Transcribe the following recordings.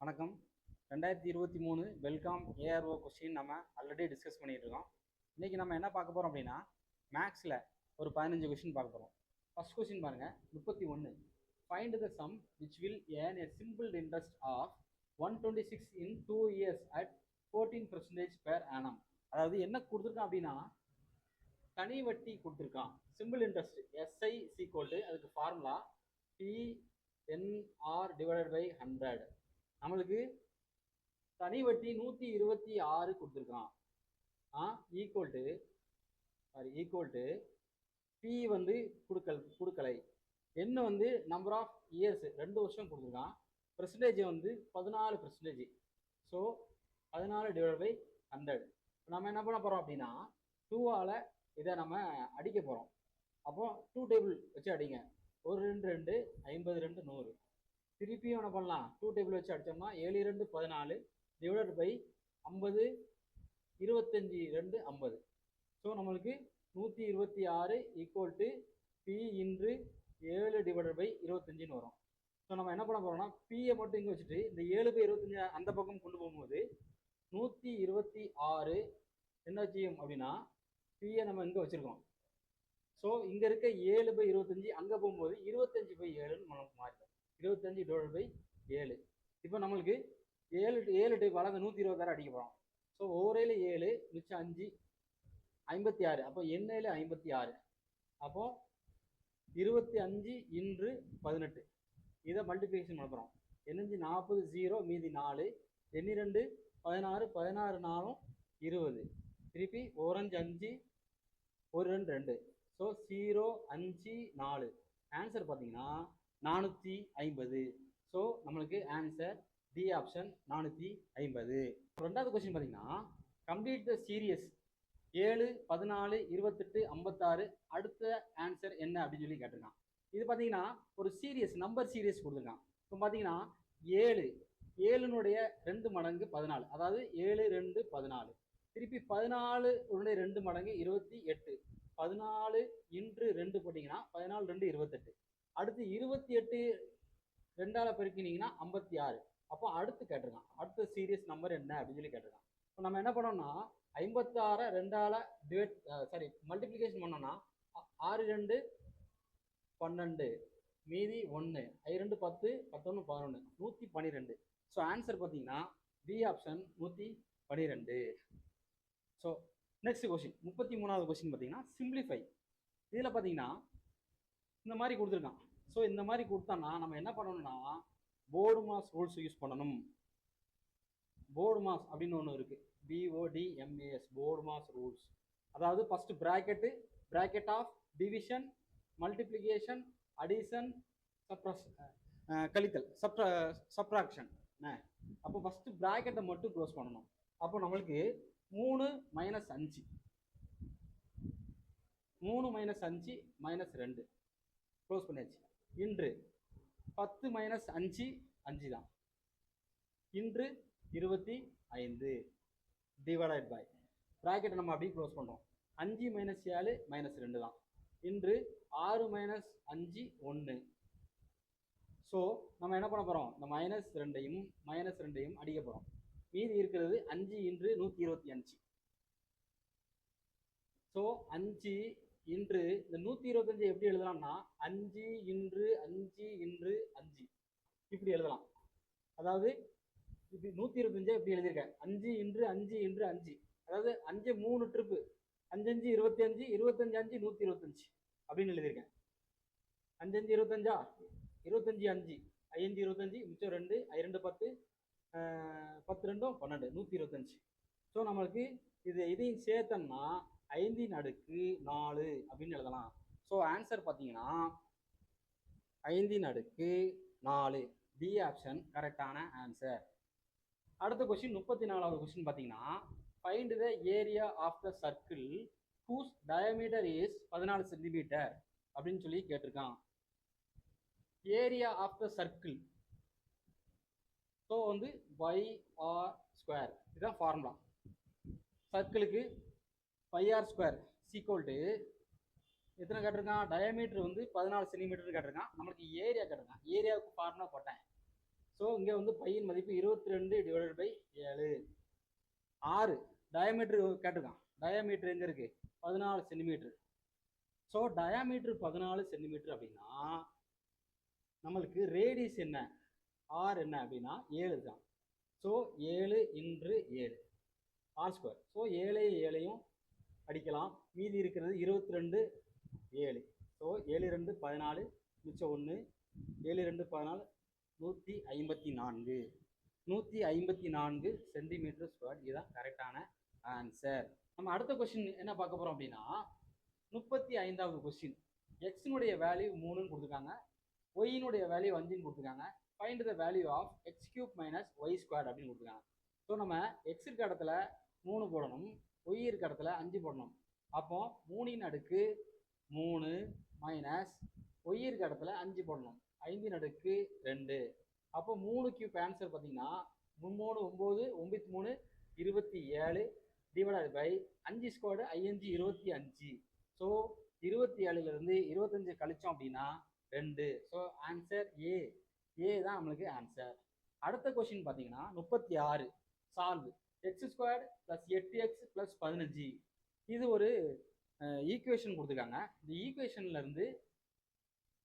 வணக்கம். 2023 welcome ARO question நம்ம already discuss பண்ணிட்டு இருக்கோம். இன்னைக்கு நம்ம என்ன பார்க்க போறோம் அப்படின்னா, மேக்ஸில் ஒரு 15 கொஸ்டின் பார்க்க போறோம். ஃபர்ஸ்ட் கொஸ்டின் பாருங்க, 31. Find the some which will earn a simple interest of 126 in 2 years at 14% per annum. அதாவது என்ன கொடுத்துருக்கான் அப்படின்னா, தனி வட்டி கொடுத்துருக்கான். Simple interest SI equal to அதுக்கு ஃபார்முலா PNR டிவைடட் பை 100. நம்மளுக்கு தனி வட்டி 126 கொடுத்துருக்கான். ஈக்குவல் டு பி வந்து கொடுக்கலை, என்ன வந்து நம்பர் ஆஃப் இயர்ஸ் 2 வருஷம் கொடுத்துருக்கான். பெர்சன்டேஜ் வந்து 14%. So 14 divide by 100. நம்ம என்ன பண்ண போறோம் அப்படின்னா, 2ஆல இதை நம்ம அடிக்க போறோம். அப்போ 2 டேபிள் வச்சு அடிங்க. 1 2 2 52 100. திருப்பியும் என்ன பண்ணலாம், 2 டேபிள் வச்சு அடிச்சோம்னா 7 2 14 டிவைடட் பை 50 25 2 50. ஸோ நம்மளுக்கு 126 ஈக்குவல் டு பி இன்று 7 டிவைடட் பை 25ன்னு வரும். ஸோ நம்ம என்ன பண்ண போறோம்னா, பியை மட்டும் இங்கே வச்சுட்டு இந்த 7 பை 25 அந்த பக்கம் கொண்டு போகும்போது 126 என்ன செய்யும் அப்படின்னா, பியை நம்ம இங்கே வச்சிருக்கோம். ஸோ இங்க இருக்க 7 பை 25 அங்கே போகும்போது 25 பை 7ன்னு நமக்கு மாறிடும். 25 டிவைட் பை 7. இப்போ நம்மளுக்கு 7 டைப் வளர்ந்து 126 அடிக்க போகிறோம். ஸோ ஒரேல 7 மிச்சம் 5 56. அப்போ எண்ணெயில் 56. அப்போ 25 இன்று 18 இதை மல்டிபிகேஷன் பண்ண போகிறோம். எண்ணஞ்சு 40 0 மீதி 4 எண்ணி 2 16 4 20. திருப்பி ஓரஞ்சு 5 1 2 2. ஸோ 0 5 4. ஆன்சர் பார்த்தீங்கன்னா 450. ஸோ நம்மளுக்கு ஆன்சர் டி ஆப்ஷன் 450. ரெண்டாவது கொஸ்டின் பார்த்தீங்கன்னா, கம்ப்ளீட் த சீரியஸ் 7 14 28 56. அடுத்த ஆன்சர் என்ன அப்படின்னு சொல்லி கேட்டிருக்கான். இது பார்த்தீங்கன்னா ஒரு சீரியஸ் நம்பர் சீரியஸ் கொடுத்துருக்கான். இப்போ பார்த்தீங்கன்னா 7னுடைய 2 மடங்கு 14, அதாவது 7 2 14. திருப்பி 14 2 மடங்கு 28. 14 இன்று 2 போட்டிங்கன்னா 14 2 28. அடுத்து 28 2ஆல பெருக்கினீங்கன்னா 56. அப்போ அடுத்து கேட்டிருக்கான், அடுத்த சீரியஸ் நம்பர் என்ன அப்படின்னு சொல்லி கேட்டிருக்கான். இப்போ நம்ம என்ன பண்ணோம்னா, 56 2ஆல மல்டிப்ளிகேஷன் பண்ணோம்னா 6 2 12 மீதி 1 2 10 11 11 112. ஸோ ஆன்சர் பார்த்தீங்கன்னா B option 112. So next question 33வது கொஸ்டின் பார்த்தீங்கன்னா, சிம்பிளிஃபை. இதில் பார்த்தீங்கன்னா இந்த மாதிரி கொடுத்துருக்கான். ஸோ இந்த மாதிரி கொடுத்தான்னா நம்ம என்ன பண்ணணும்னா, போர்டு மாஸ் ரூல்ஸ் யூஸ் பண்ணணும். போர்டு மாஸ் அப்படின்னு ஒன்று இருக்கு, BODMAS, போர்டு மாஸ் ரூல்ஸ். அதாவது first bracket of division, multiplication, addition, கழித்தல், சப்ட்ராக்ஷன். அப்போ ஃபர்ஸ்ட் பிராக்கெட்டை மட்டும் க்ளோஸ் பண்ணணும். அப்போ நம்மளுக்கு 3 - 5 3 - 5 -2 க்ளோஸ் பண்ணியாச்சு. இன்று 10 - 5 5 தான். இன்று 25 டிவைடட் பை பிராக்கெட்டை நம்ம அப்படியே க்ளோஸ் பண்ணுறோம். 5 - 7 -2 தான். இன்று 6 - 5 1. ஸோ நம்ம என்ன பண்ண போகிறோம், இந்த -2யும் அடிக்க போகிறோம். மீதி இருக்கிறது 5 இன்று 125. ஸோ 5 இன்று இந்த 125 எப்படி எழுதலாம்னா, 5 இன்று 5 இன்று 5 இப்படி எழுதலாம். அதாவது இப்படி 125 எப்படி எழுதியிருக்கேன், 5 இன்று 5 இன்று 5. அதாவது 5 3 ட்ரிப்பு, 5 5 25 25 5 125 அப்படின்னு எழுதியிருக்கேன். 5 5 25 25 5 5 25 மிச்சம் 2 2 10 10 2 12 125. ஸோ நம்மளுக்கு இதையும் சேர்த்தோம்னா 5 அடுக்கு 4 அப்படின்னு எழுதலாம். ஸோ ஆன்சர் பார்த்தீங்கன்னா 5 அடுக்கு 4. டி ஆப்ஷன் கரெக்டான ஆன்சர். அடுத்த கொஸ்டின் 34வது கொஸ்டின் பார்த்தீங்கன்னா, find the area of the circle whose diameter is 14 centimetre அப்படின்னு சொல்லி கேட்டிருக்கான். Area of the circle, so வந்து πr², இதுதான் ஃபார்முலா. சர்க்கிளுக்கு πr² ஈக்குவல் டு எத்தனை கேட்டிருக்கான், டயமீட்டர் வந்து 14 சென்டிமீட்டர் கேட்டிருக்கான். நம்மளுக்கு ஏரியா கேட்டிருக்கான். ஏரியாவுக்கு ஃபார்முலா போட்டேன். ஸோ இங்கே வந்து பையின் மதிப்பு 22/7. 6 டயாமீட்டர் கேட்டிருக்கான். டயாமீட்டர் எங்கே இருக்குது? 14 சென்டிமீட்டர். ஸோ டயாமீட்டர் 14 சென்டிமீட்டர் அப்படின்னா நம்மளுக்கு ரேடியஸ் என்ன, ஆர் என்ன அப்படின்னா 7 தான். So 7 × 7 r². ஸோ 7 அடிக்கலாம். மீதி இருக்கிறது 22/7. ஸோ 7 2 14, மிச்சம் 1, 7 2 14, 154. 154 சென்டிமீட்டர் ஸ்கொயர். இதுதான் கரெக்டான ஆன்சர். நம்ம அடுத்த கொஸ்டின் என்ன பார்க்க போகிறோம் அப்படின்னா 35வது கொஸ்டின். எக்ஸினுடைய வேல்யூ 3ன்னு கொடுத்துருக்காங்க, ஒய்யினுடைய வேல்யூ 5ன்னு கொடுத்துருக்காங்க. Find the value of x³ - y² அப்படின்னு கொடுத்துருக்காங்க. ஸோ நம்ம எக்ஸ் இருக்க இடத்துல 3 போடணும், ஒய் இருக்க இடத்துல 5 போடணும். அப்போ 3 அடுக்கு 3 மைனஸ் ஒய் இருக்க இடத்துல 5 போடணும், 5 அடுக்கு 2. அப்போ 3³ ஆன்சர் பார்த்தீங்கன்னா 3 9, 9 3 27 டிவைடட் பை 5² 5 25. ஸோ 27லிருந்து 25 கழிச்சோம் அப்படின்னா 2. ஸோ ஆன்சர் ஏ தான் நம்மளுக்கு ஆன்சர். அடுத்த கொஸ்டின் பார்த்தீங்கன்னா 36. Solve x² + 8x + 15. இது ஒரு ஈக்குவேஷன் கொடுத்துருக்காங்க. இந்த ஈக்குவேஷன்ல இருந்து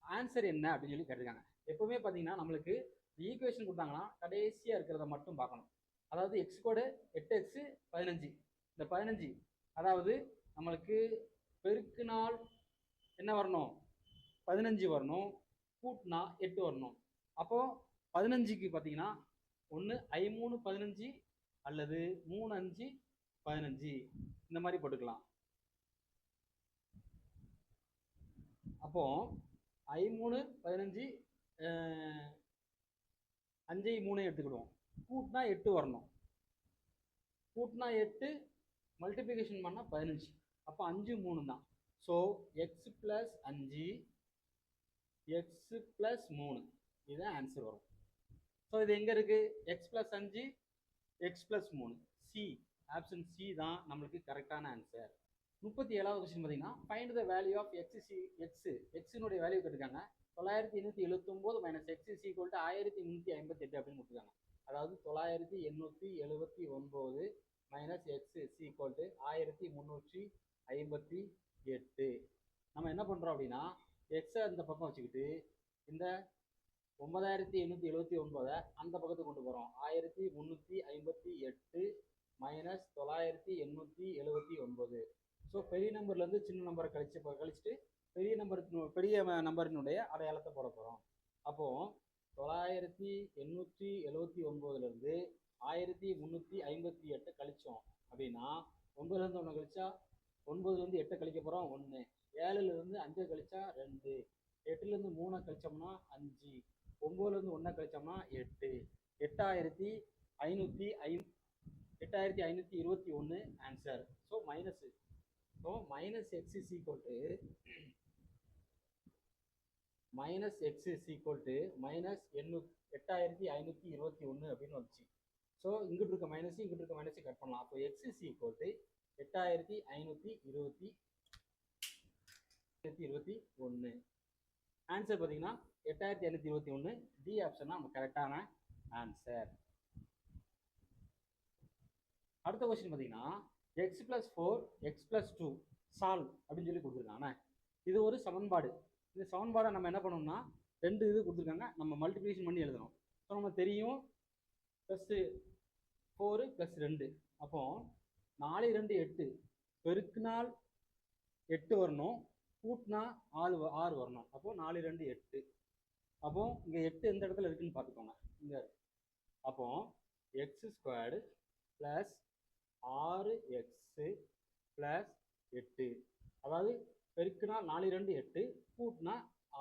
ஆன்சர் என்ன அப்படின்னு சொல்லி கேட்டிருக்காங்க. எப்பவுமே பார்த்தீங்கன்னா நம்மளுக்கு ஈக்குவேஷன் கொடுத்தாங்கன்னா கடைசியாக இருக்கிறத மட்டும் பார்க்கணும். அதாவது x² 8x 15. இந்த 15 அதாவது நம்மளுக்கு பெருக்கினால் என்ன வரணும், 15 வரணும், கூட்டினா 8 வரணும். அப்போ 15க்கு பார்த்தீங்கன்னா ஒன்று I3 15 அல்லது 3 5 15 இந்த மாதிரி போட்டுக்கலாம். அப்போ I3 15 5 3 எடுத்துக்கிடுவோம். கூட்டினா 8 வரணும், கூட்டினா 8 மல்டிப்ளிகேஷன் பண்ணால் 15. அப்போ 5 3 தான். ஸோ x + 5 x + 3 இதுதான் ஆன்சர் வரும். ஸோ இது எங்கே இருக்குது? x + 5 x + 3. C, option C தான் நம்மளுக்கு கரெக்டான ஆன்சர். 37வது கொஸ்டின் பார்த்தீங்கன்னா ஃபைண்ட் த வேல்யூ ஆஃப் எக்ஸினுடைய வேல்யூ கேட்டிருக்காங்க. 9879 - x = 1358 அப்படின்னு கொடுத்துருக்காங்க. அதாவது 9879 - x = 1358. நம்ம என்ன பண்ணுறோம் அப்படின்னா எக்ஸை இந்த பக்கம் வச்சுக்கிட்டு இந்த 9879 அந்த பக்கத்துக்கு கொண்டு போகிறோம். 1358 - 9879. ஸோ பெரிய நம்பர்லேருந்து சின்ன நம்பரை கழிச்சுட்டு பெரிய நம்பரினுடைய அடையாளத்தை போட போகிறோம். அப்போது 9879லேருந்து 1358 கழிச்சோம் அப்படின்னா 9லேருந்து 1 கழிச்சா 9லேருந்து 8 கழிக்க போகிறோம் 1, 7லேருந்து 5 கழிச்சா 2, 8லேருந்து 3 கழிச்சோம்னா 5, 9லேருந்து 1 கழிச்சோம்னா 8. 8521 answer. So minus. So minus X is equal to -8521 அப்படின்னு வந்துச்சு. ஸோ இங்கிட்டு இருக்க மைனஸ் இங்கிட்டு இருக்க மைனஸ் கட் பண்ணலாம். அப்போ X is equal to 8521. Answer பார்த்தீங்கன்னா 8521. டி ஆப்ஷன் தான் நம்ம கரெக்டான ஆன்சர். அடுத்த கொஸ்டின் பார்த்தீங்கன்னா x + 4 x + 2 சால்வ் அப்படின்னு சொல்லி கொடுத்துருக்காங்க. இது ஒரு சமன்பாடு. இந்த சமன்பாடை நம்ம என்ன பண்ணோம்னா 2 இது கொடுத்துருக்காங்க, நம்ம மல்டிப்ளிகேஷன் பண்ணி எழுதணும். ஸோ நம்ம தெரியும் +4 + 2. அப்போ 4 2 8 பெருக்கினால் 8 வரணும், கூட்டினா 6 வரணும். அப்போ 4 2 8. அப்போ இங்கே 8 எந்த இடத்துல இருக்குன்னு பார்த்துக்கோங்க, இங்கே இருக்கு. அப்போ x² + 6x + 8. அதாவது பெருக்குனா 4 2 8, கூட்டினா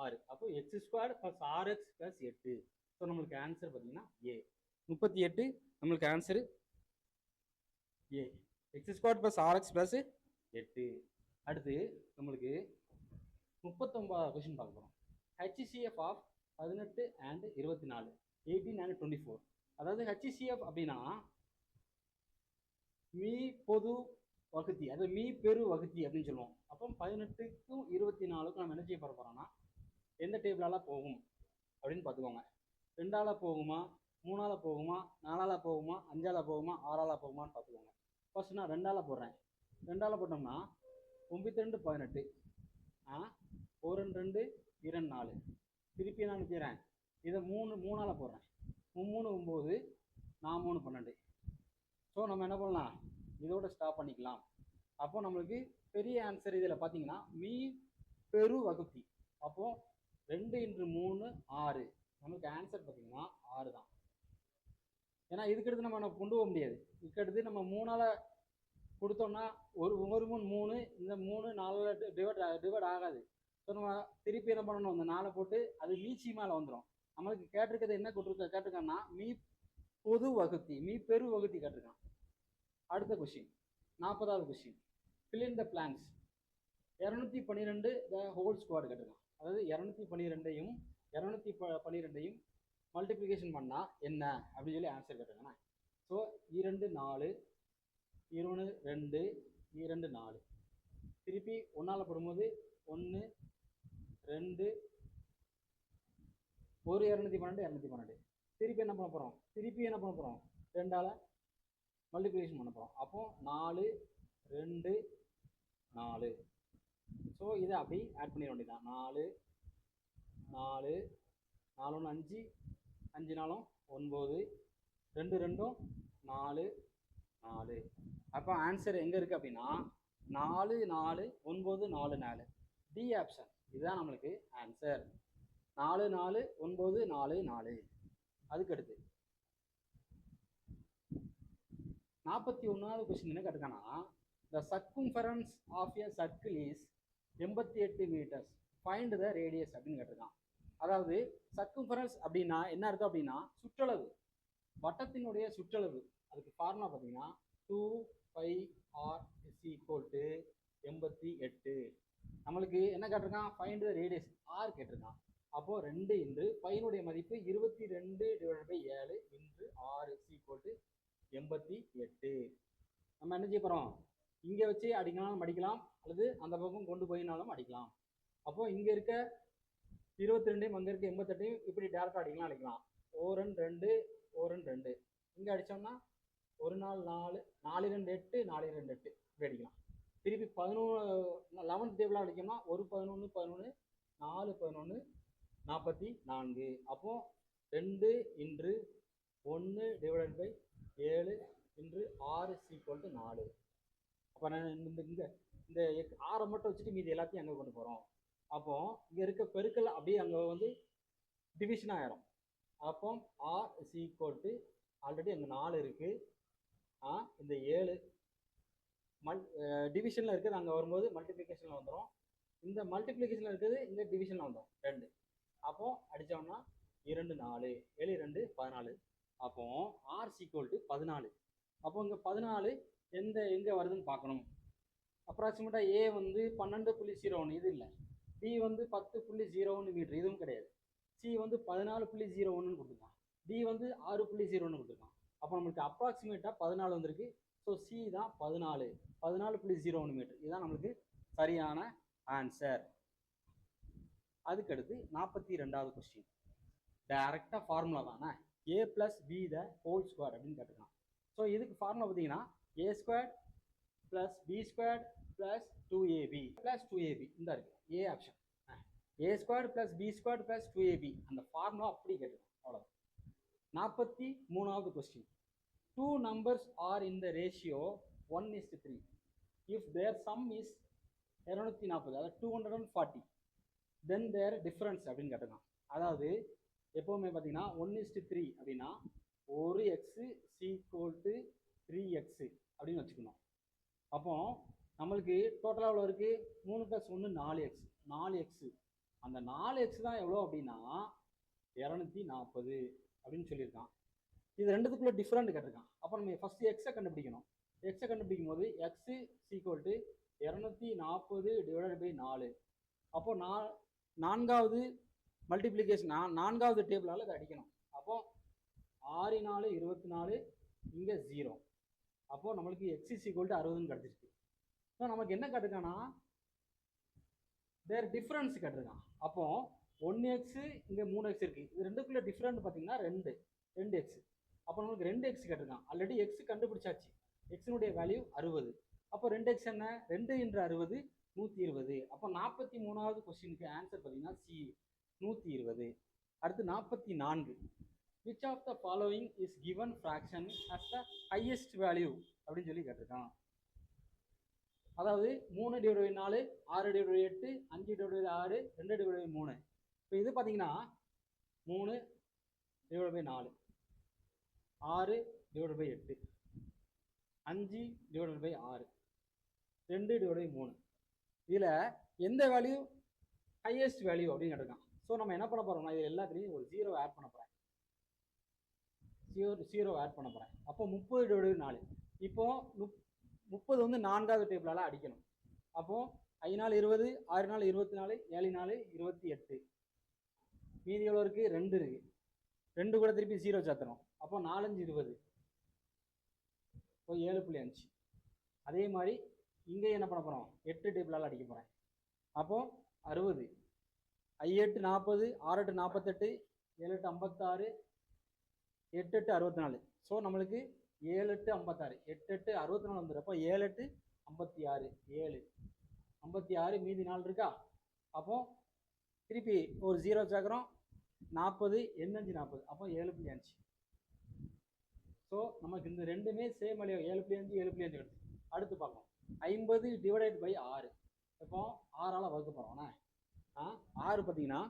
6. அப்போ x² + 6x + 8. ஸோ நம்மளுக்கு ஆன்சர் பார்த்தீங்கன்னா ஏ. 38 நம்மளுக்கு ஆன்சரு ஏ. x² + 6x + 8. அடுத்து நம்மளுக்கு 39வது கொஸ்டின் பார்க்க போகிறோம். HCF of 18 and 24, 18 and 24. அதாவது HCF அப்படின்னா மீ பொது வகுத்தி, அதாவது மீ பெரு வகுத்தி அப்படின்னு சொல்லுவோம். அப்போ 18க்கும் 24க்கும் நம்ம என்ன செய்ய போகிறோம்னா எந்த டேபிளால போகும் அப்படின்னு பார்த்துக்கோங்க. 2ஆல போகுமா, 3ஆல் போகுமா, 4ஆல் போகுமா, 5ஆல் போகுமா, 6ஆல் போகுமான்னு பார்த்துக்கோங்க. ஃபர்ஸ்ட் நான் 2ஆல் போடுறேன். 2ஆல் போட்டோம்னா 92 18, 1 2 2 4. திருப்பி நான் நிற்கிறேன், இதை 3ஆல் போடுறேன். 3 9, 4 3 12. ஸோ நம்ம என்ன பண்ணலாம், இதோட ஸ்டாப் பண்ணிக்கலாம். அப்போ நம்மளுக்கு பெரிய ஆன்சர் இதில் பார்த்தீங்கன்னா மீ பெரு வகுத்தி. அப்போ 2 × 3 6. நமக்கு ஆன்சர் பார்த்தீங்கன்னா 6 தான். ஏன்னா இதுக்கடுத்து நம்ம கொண்டு போக முடியாது. இதுக்கடுத்து நம்ம 3ஆல் கொடுத்தோம்னா ஒரு 3, இந்த 3 4 டிவைட் ஆகாது. ஸோ நம்ம திருப்பி என்ன பண்ணணும், அந்த 4 போட்டு அது மீச்சி மேலே வந்துடும். நம்மளுக்கு கேட்டிருக்கிறது என்ன கேட்டிருக்காங்கன்னா மீ பொது வகுத்தி, மீ பெரு வகுத்தி கேட்டிருக்கான். அடுத்த கொஸ்டின் 40வது question, fill in the blanks. 212 the whole square கேட்டிருக்கான். அதாவது 212ஐயும் 212ஐயும் மல்டிப்ளிகேஷன் பண்ணால் என்ன அப்படின்னு சொல்லி ஆன்சர் கேட்டிருக்காங்க. ஸோ 2 4, 2 2, 2 4. திருப்பி 1ஆல் போடும்போது 1 2, ஒரு 212 212. திருப்பி என்ன பண்ண போகிறோம், 2ஆல் மல்டிப்ளிகேஷன் பண்ண போகிறோம். அப்போ 4 2 4. ஸோ இதை அப்படி ஆட் பண்ணிட வேண்டியதான். 4 4 4 1 5, 5 4 9, 2 2 4 4. அப்போ ஆன்சர் எங்கே இருக்குது அப்படின்னா 4 4 9 4 4. டி ஆப்ஷன் இதுதான் நம்மளுக்கு ஆன்சர். 4 4 9 4 4. அதுக்கடுத்து 41வது கொஸ்டின் என்ன கேட்டிருக்காங்கன்னா, the circumference of a circle is 88 meters, find the radius அப்படின்னு கேட்டிருக்கான். அதாவது சர்க்கம்ஃபரன்ஸ் அப்படின்னா என்ன அர்த்தம் அப்படின்னா சுற்றளவு, வட்டத்தினுடைய சுற்றளவு. அதுக்கு ஃபார்முலா பார்த்தீங்கன்னா 2πr = 88. நம்மளுக்கு என்ன கேட்டிருக்கான், ஃபைண்ட் த ரேடியஸ் ஆர் கேட்டிருக்கான். அப்போ 2 × பையனுடைய மதிப்பு 22/7 × r = 88. நம்ம என்ன செய்ய போகிறோம், இங்கே வச்சு அடிக்கனாலும் அடிக்கலாம், அல்லது அந்த பக்கம் கொண்டு போயினாலும் அடிக்கலாம். அப்போ இங்கே இருக்க 22, அங்கே இருக்க 88 இப்படி டேரக்டாக அடிக்கலாம். 1 2 1 2. இங்கே அடித்தோம்னா 1 4 4 4 2 8 4 2 8 இப்படி அடிக்கலாம். திருப்பி 11 டேபிளாக அடிக்கணும்னா 1 11 11 4 11 44. அப்போ 2 × 1 / 7 × r = 4. அப்போ நான் இந்த 6 மட்டும் வச்சுட்டு மீதி எல்லாத்தையும் அங்கே கொண்டு போகிறோம். அப்போ இங்கே இருக்க பெருக்கல் அப்படியே அங்கே டிவிஷன் ஆயிரும். அப்போ r = ஆல்ரெடி அங்கே 4 இருக்குது, இந்த 7 டிவிஷனில் இருக்கிறது அங்கே வரும்போது மல்டிப்ளிகேஷனில் வந்துடும். இந்த மல்டிப்ளிகேஷனில் இருக்கிறது இந்த டிவிஷனில் வந்துடும் 2. அப்போ அடித்தோம்னா 2 4 7 2 14. அப்போ r = 14. அப்போ இங்கே 14 எங்கே வருதுன்னு பார்க்கணும். அப்ராக்சிமேட்டாக ஏ 12.01, இது இல்லை. பி 10.01 மீட்டர், இதுவும் கிடையாது. சி 14.01 கொடுத்துருக்கான். டி 6.01 கொடுத்துருக்கான். அப்போ நம்மளுக்கு அப்ராக்சிமேட்டாக 14 வந்திருக்கு. ஸோ சி தான் 14.01 மீட்டர். இதுதான் நம்மளுக்கு சரியான ஆன்சர். அதுக்கடுத்து 42வது கொஸ்டின், டைரக்டாக ஃபார்முலா தானே, a + b the whole square அப்படின்னு கேட்டிருக்கான். ஸோ இதுக்கு ஃபார்முலா பார்த்தீங்கன்னா a² + b² + 2ab + 2ab இந்த இருக்குது A option. a² + b² + 2ab அந்த ஃபார்முலா அப்படி கேட்டிருக்கான். அவ்வளோ. 43வது question, 2 numbers are in the ratio 1:3 if their sum is 240, அதாவது 240, then their difference அப்படின்னு கேட்டிருக்கான். அதாவது எப்போவுமே பார்த்தீங்கன்னா 1:3 அப்படின்னா 1x = 3x அப்படின்னு வச்சுக்கணும். அப்போ நம்மளுக்கு டோட்டலாக எவ்வளோ இருக்குது, 3 + 1 4x. 4x அந்த 4x தான் எவ்வளோ அப்படின்னா 240 அப்படின்னு சொல்லியிருக்கான். இது ரெண்டுத்துக்குள்ள டிஃப்ரெண்ட் கேட்டிருக்கான். அப்போ நம்ம ஃபர்ஸ்ட் எக்ஸை கண்டுபிடிக்கணும். எக்ஸை கண்டுபிடிக்கும் போது x = 240 / 4. அப்போ நான்காவது மல்டிப்ளிகேஷன், நான்காவது டேபிளால் இதை அடிக்கணும். அப்போ 6 4 24, இங்கே 0. அப்போது நம்மளுக்கு x = 60 கிடச்சிருக்கு. ஸோ நமக்கு என்ன கேட்டிருக்கான்னா தேர் டிஃப்ரென்ஸ் கேட்டிருக்கான். அப்போ 1x இங்கே 3x இருக்குது. இது ரெண்டுக்குள்ள டிஃப்ரெண்ட் பார்த்தீங்கன்னா 2. 2x. அப்போ நமக்கு 2x கேட்டிருக்கான். ஆல்ரெடி x கண்டுபிடிச்சாச்சு. xனுடைய வேல்யூ 60. அப்போ 2x என்ன? 2 × 60 120. அப்போ 43வது கொஸ்டினுக்கு ஆன்சர் பார்த்தீங்கன்னா சி 120. அடுத்து 44. which of the following is given fraction as the highest value அப்படின்னு சொல்லி கேட்டிருக்கான். அதாவது 3/4, 6/8, 5/6, 2/3. இப்போ இது பார்த்தீங்கன்னா 3/4, 6/8, 5/6, 2/3. இதில் எந்த வேல்யூ ஹையஸ்ட் வேல்யூ அப்படின்னு கேட்டிருக்கான். ஸோ நம்ம என்ன பண்ண போகிறோம்னா இது எல்லாத்துலேயும் ஒரு 0 ஆட் பண்ண போகிறேன். 0 ஆட் பண்ண போகிறேன். அப்போ 30/4. இப்போ 30 வந்து 4வது டேபிளால் அடிக்கணும். அப்போது 5 4 20, 6 4 24, 7 4 28. மீதி எவ்வளோ இருக்குது? 2 இருக்குது. 2 கூட திருப்பி 0 சேர்த்துறோம். அப்போ 4 5 20. இப்போ 7.5. அதே மாதிரி இங்கே என்ன பண்ண போகிறோம்? 8 டேபிளால் அடிக்க போகிறேன். அப்போது 60, 5 8 40, 6 8 48, 7 8 56, 8 8 64. ஸோ நம்மளுக்கு 7 8 56, 8 8 64 வந்துடும். அப்போ 7 8 56, 7 56, மீதி 4 இருக்கா? அப்போ திருப்பி ஒரு 0 சேர்க்குறோம். 40, 8 5 40. அப்போ 7.5. ஸோ நமக்கு இந்த ரெண்டுமே சேம் வேல்யூ 7.5 7.5 எடுத்து அடுத்து பார்க்கலாம். 50/6. இப்போ 6ஆல் வகுக்க போகிறோம்ண்ணே. 6 பார்த்தீங்கன்னா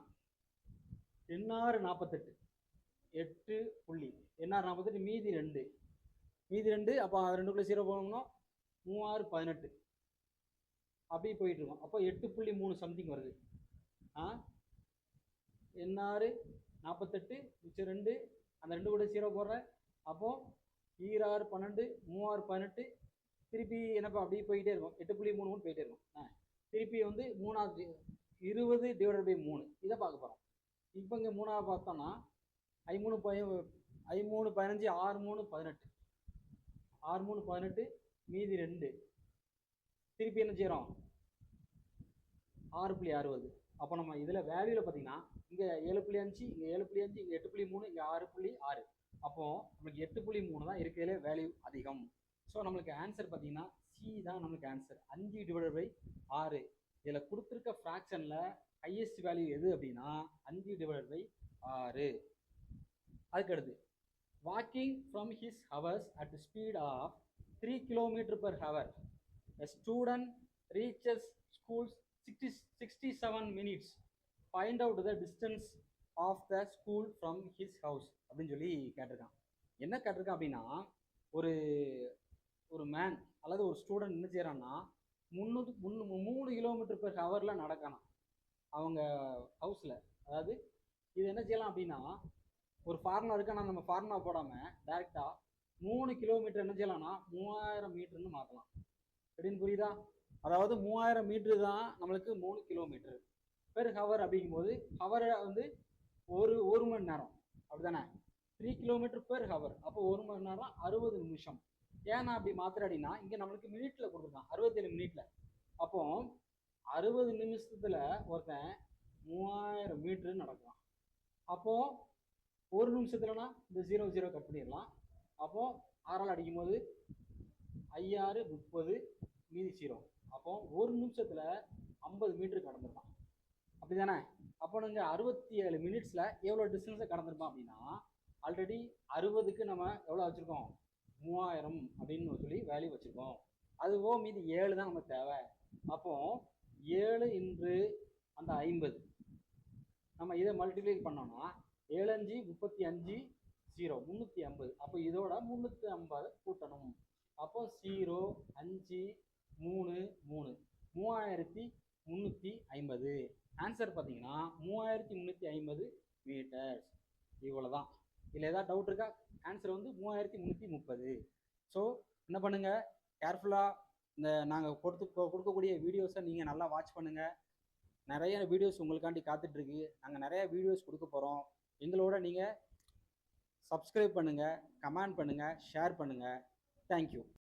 8 48, 8 புள்ளி 8 48, மீதி 2. அப்போ 2க்குள்ளே 0 போகணும்னா 3 18. அப்படியே போயிட்டு இருக்கோம். அப்போ 8.3 சம்திங் வருது. 8 48, மிச்சம் 2, அந்த 2 கூட 0 போடுறேன். அப்போது 2 12, 3 18, திருப்பி என்னப்பா அப்படியே போயிட்டே இருக்கும். 8.3 போயிட்டே இருக்கும். திருப்பி வந்து 3வது 20/3 இதை பார்க்க போகிறோம். இப்போ இங்கே 3வது பார்த்தோம்னா 5 3 15, 6 3 18, 6 3 18, மீதி 2. திருப்பி என்ன செய்கிறோம்? 6.60. அப்போ நம்ம இதில் வேல்யூவில் பார்த்தீங்கன்னா இங்கே 7.5, இங்கே 7.5, இங்கே 8.3, இங்கே 6.6. அப்போது நம்மளுக்கு 8.3 தான் இருக்கிறதுலே வேல்யூ அதிகம். ஸோ நம்மளுக்கு ஆன்சர் பார்த்தீங்கன்னா சி தான் நம்மளுக்கு ஆன்சர். 5/6. இதில் கொடுத்துருக்க ஃப்ராக்ஷனில் ஹையஸ்ட் வேல்யூ எது அப்படின்னா 5/6. அதுக்கடுத்து walking from his house at speed of 3 km/h. A student reaches school 67 minutes. Find out the distance of the school from his house அப்படின்னு சொல்லி கேட்டிருக்கான். என்ன கேட்டிருக்கான் அப்படின்னா ஒரு மேன் அல்லது ஒரு ஸ்டூடெண்ட் என்ன செய்யறான்னா 3 km/h நடக்கணும் அவங்க ஹவுஸில். அதாவது இது என்ன செய்யலாம் அப்படின்னா ஒரு ஃபார்முலா இருக்கு. ஆனால் நம்ம ஃபார்முலா போடாமல் டைரெக்டாக 3 கிலோமீட்டர் என்ன செய்யலாம்னா 3000 மீட்டர்னு மாற்றலாம். அப்படின்னு புரியுதா? அதாவது 3000 மீட்டரு தான் நம்மளுக்கு 3 கிலோமீட்டர் பெர் ஹவர். அப்படிங்கும்போது ஹவரை வந்து ஒரு மணி நேரம் அப்படிதானே? 3 km/h. அப்போ 1 மணி நேரம் 60 நிமிஷம். ஏன்னா அப்படி மாத்திர அப்படின்னா இங்கே நம்மளுக்கு மினிட்ல கொடுத்துருக்கான் 67 மினிட்ல. அப்போ 60 நிமிஷத்துல ஒருத்தன் 3000 மீட்டர் நடக்கலாம். அப்போ 1 நிமிஷத்துலனா இந்த 0 0 கட் பண்ணிடலாம். அப்போ 6ஆல் அடிக்கும் போது 5 6 30, மீதி 0. அப்போ 1 நிமிஷத்துல 50 மீட்டர் கடந்துருக்கான். அப்படிதானே? அப்போ நாங்கள் 67 மினிட்ஸில் எவ்வளோ டிஸ்டன்ஸை கடந்திருப்போம் அப்படின்னா ஆல்ரெடி 60க்கு நம்ம எவ்வளோ வச்சுருக்கோம்? 3000 அப்படின்னு சொல்லி வேல்யூ வச்சுருக்கோம். அதுவோ மீதி 7 தான் நமக்கு தேவை. அப்போ 7 × அந்த 50 நம்ம இதை மல்டிப்ளை பண்ணோம்னா 7 5 35 0 350. அப்போ இதோட 350 கூட்டணும். அப்போ 0 5 3 3 3350. ஆன்சர் பார்த்தீங்கன்னா 3350 மீட்டர்ஸ். இவ்வளோதான். இதில் ஏதாவது டவுட் இருக்கா? ஆன்சர் வந்து 3330. ஸோ என்ன பண்ணுங்கள், கேர்ஃபுல்லாக இந்த நாங்கள் கொடுக்கக்கூடிய வீடியோஸை நீங்கள் நல்லா வாட்ச் பண்ணுங்கள். நிறைய வீடியோஸ் உங்களுக்காண்டி காத்துட்ருக்கு. நாங்கள் நிறைய வீடியோஸ் கொடுக்க போகிறோம். எங்களோட நீங்கள் சப்ஸ்கிரைப் பண்ணுங்கள், கமெண்ட் பண்ணுங்கள், ஷேர் பண்ணுங்கள். தேங்க்யூ.